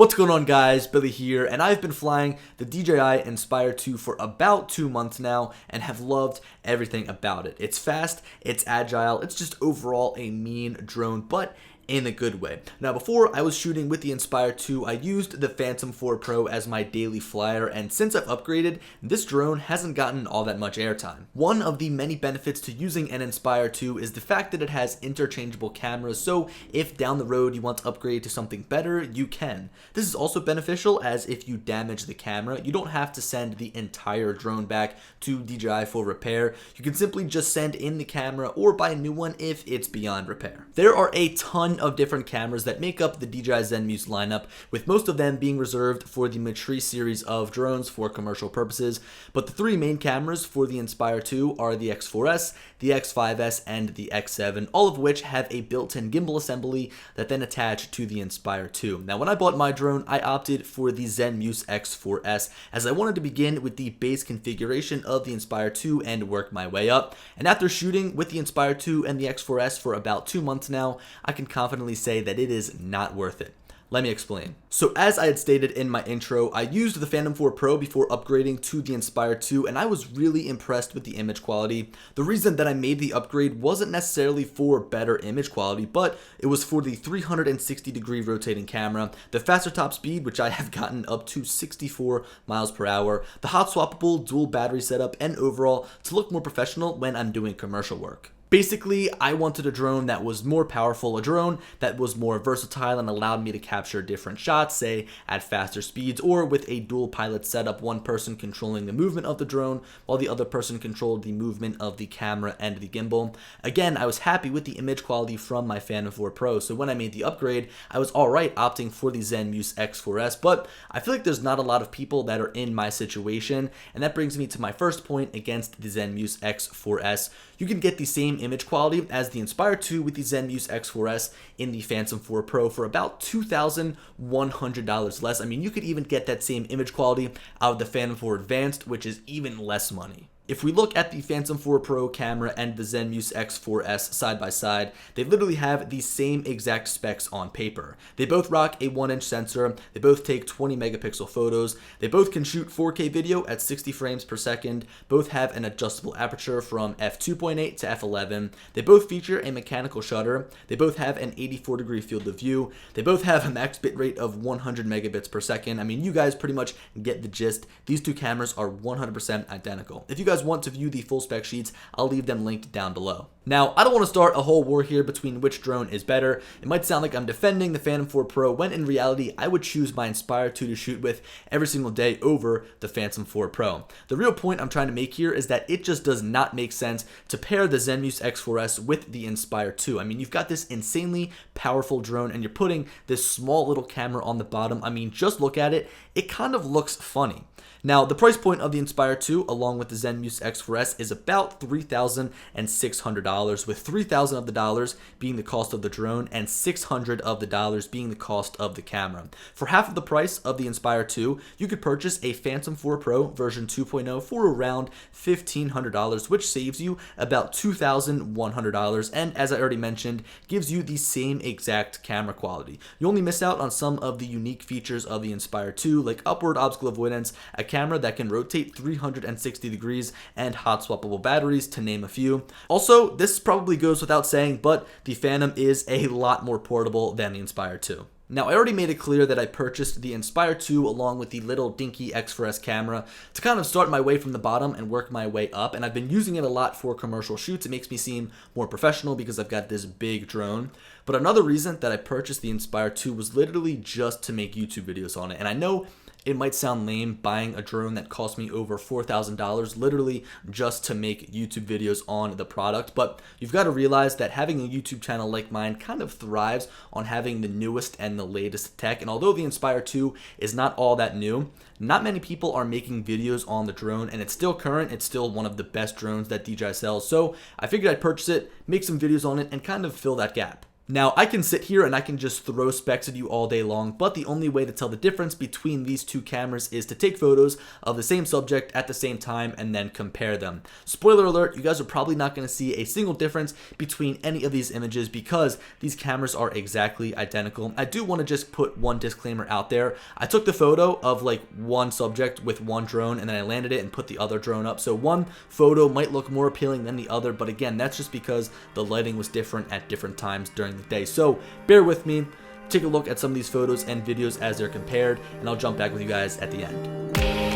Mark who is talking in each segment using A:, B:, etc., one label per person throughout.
A: What's going on, guys? Billy here, and I've been flying the DJI Inspire 2 for about 2 months now and have loved everything about it. It's fast, it's agile, it's just overall a mean drone, but in a good way. Now, before I was shooting with the Inspire 2, I used the Phantom 4 Pro as my daily flyer, and since I've upgraded, this drone hasn't gotten all that much airtime. One of the many benefits to using an Inspire 2 is the fact that it has interchangeable cameras, so if down the road you want to upgrade to something better, you can. This is also beneficial as if you damage the camera, you don't have to send the entire drone back to DJI for repair. You can simply just send in the camera or buy a new one if it's beyond repair. There are a ton of different cameras that make up the DJI Zenmuse lineup, with most of them being reserved for the Matrice series of drones for commercial purposes, but the three main cameras for the Inspire 2 are the X4S, the X5S, and the X7, all of which have a built-in gimbal assembly that then attach to the Inspire 2. Now, when I bought my drone, I opted for the Zenmuse X4S as I wanted to begin with the base configuration of the Inspire 2 and work my way up, and after shooting with the Inspire 2 and the X4S for about 2 months now, I can confidently say that it is not worth it. Let me explain. So as I had stated in my intro, I used the Phantom 4 Pro before upgrading to the Inspire 2, and I was really impressed with the image quality. The reason that I made the upgrade wasn't necessarily for better image quality, but it was for the 360-degree rotating camera, the faster top speed, which I have gotten up to 64 miles per hour, the hot swappable dual battery setup, and overall to look more professional when I'm doing commercial work. Basically, I wanted a drone that was more powerful, a drone that was more versatile and allowed me to capture different shots, say at faster speeds, or with a dual pilot setup, one person controlling the movement of the drone while the other person controlled the movement of the camera and the gimbal. Again, I was happy with the image quality from my Phantom 4 Pro, so when I made the upgrade, I was alright opting for the Zenmuse X4S, but I feel like there's not a lot of people that are in my situation, and that brings me to my first point against the Zenmuse X4S. You can get the same image quality as the Inspire 2 with the Zenmuse X4S in the Phantom 4 Pro for about $2,100 less. I mean, you could even get that same image quality out of the Phantom 4 Advanced, which is even less money. If we look at the Phantom 4 Pro camera and the Zenmuse X4S side by side, they literally have the same exact specs on paper. They both rock a 1-inch sensor, they both take 20 megapixel photos, they both can shoot 4K video at 60 frames per second, both have an adjustable aperture from f2.8 to f11, they both feature a mechanical shutter, they both have an 84-degree field of view, they both have a max bitrate of 100 megabits per second. I mean, you guys pretty much get the gist. These two cameras are 100% identical. If you guys want to view the full spec sheets, I'll leave them linked down below. Now, I don't want to start a whole war here between which drone is better. It might sound like I'm defending the Phantom 4 Pro when in reality I would choose my Inspire 2 to shoot with every single day over the Phantom 4 Pro. The real point I'm trying to make here is that it just does not make sense to pair the Zenmuse X4S with the Inspire 2. I mean, you've got this insanely powerful drone and you're putting this small little camera on the bottom. I mean, just look at it. It kind of looks funny. Now, the price point of the Inspire 2 along with the Zenmuse X4S is about $3,600, with $3,000 of the dollars being the cost of the drone and $600 of the dollars being the cost of the camera. For half of the price of the Inspire 2, you could purchase a Phantom 4 Pro version 2.0 for around $1,500, which saves you about $2,100, and as I already mentioned, gives you the same exact camera quality. You only miss out on some of the unique features of the Inspire 2, like upward obstacle avoidance, a camera that can rotate 360 degrees, and hot swappable batteries, to name a few. Also, this probably goes without saying, but the Phantom is a lot more portable than the Inspire 2. Now, I already made it clear that I purchased the Inspire 2 along with the little dinky X4S camera to kind of start my way from the bottom and work my way up, and I've been using it a lot for commercial shoots. It makes me seem more professional because I've got this big drone. But another reason that I purchased the Inspire 2 was literally just to make YouTube videos on it, and I know it might sound lame buying a drone that cost me over $4,000 literally just to make YouTube videos on the product, but you've got to realize that having a YouTube channel like mine kind of thrives on having the newest and the latest tech, and although the Inspire 2 is not all that new, not many people are making videos on the drone, and it's still current. It's still one of the best drones that DJI sells, so I figured I'd purchase it, make some videos on it, and kind of fill that gap. Now, I can sit here and I can just throw specs at you all day long, but the only way to tell the difference between these two cameras is to take photos of the same subject at the same time and then compare them. Spoiler alert, you guys are probably not going to see a single difference between any of these images because these cameras are exactly identical. I do want to just put one disclaimer out there. I took the photo of like one subject with one drone and then I landed it and put the other drone up. So one photo might look more appealing than the other, but again, that's just because the lighting was different at different times during the day. So bear with me, take a look at some of these photos and videos as they're compared, and I'll jump back with you guys at the end.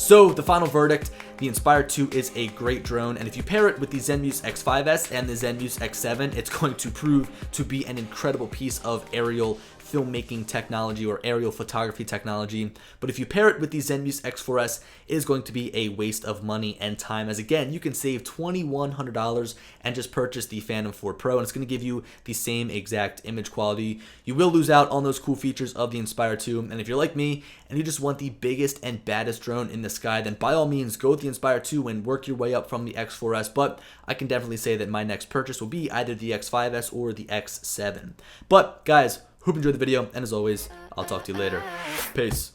A: So the final verdict, the Inspire 2 is a great drone, and if you pair it with the Zenmuse X5S and the Zenmuse X7, it's going to prove to be an incredible piece of aerial filmmaking technology or aerial photography technology. But if you pair it with the Zenmuse X4S, it is going to be a waste of money and time, as again, you can save $2,100 and just purchase the Phantom 4 Pro, and it's going to give you the same exact image quality. You will lose out on those cool features of the Inspire 2, and if you're like me and you just want the biggest and baddest drone in the sky, then by all means go with the Inspire 2 and work your way up from the X4S, but I can definitely say that my next purchase will be either the X5S or the X7. But guys, hope you enjoyed the video, and as always, I'll talk to you later. Peace.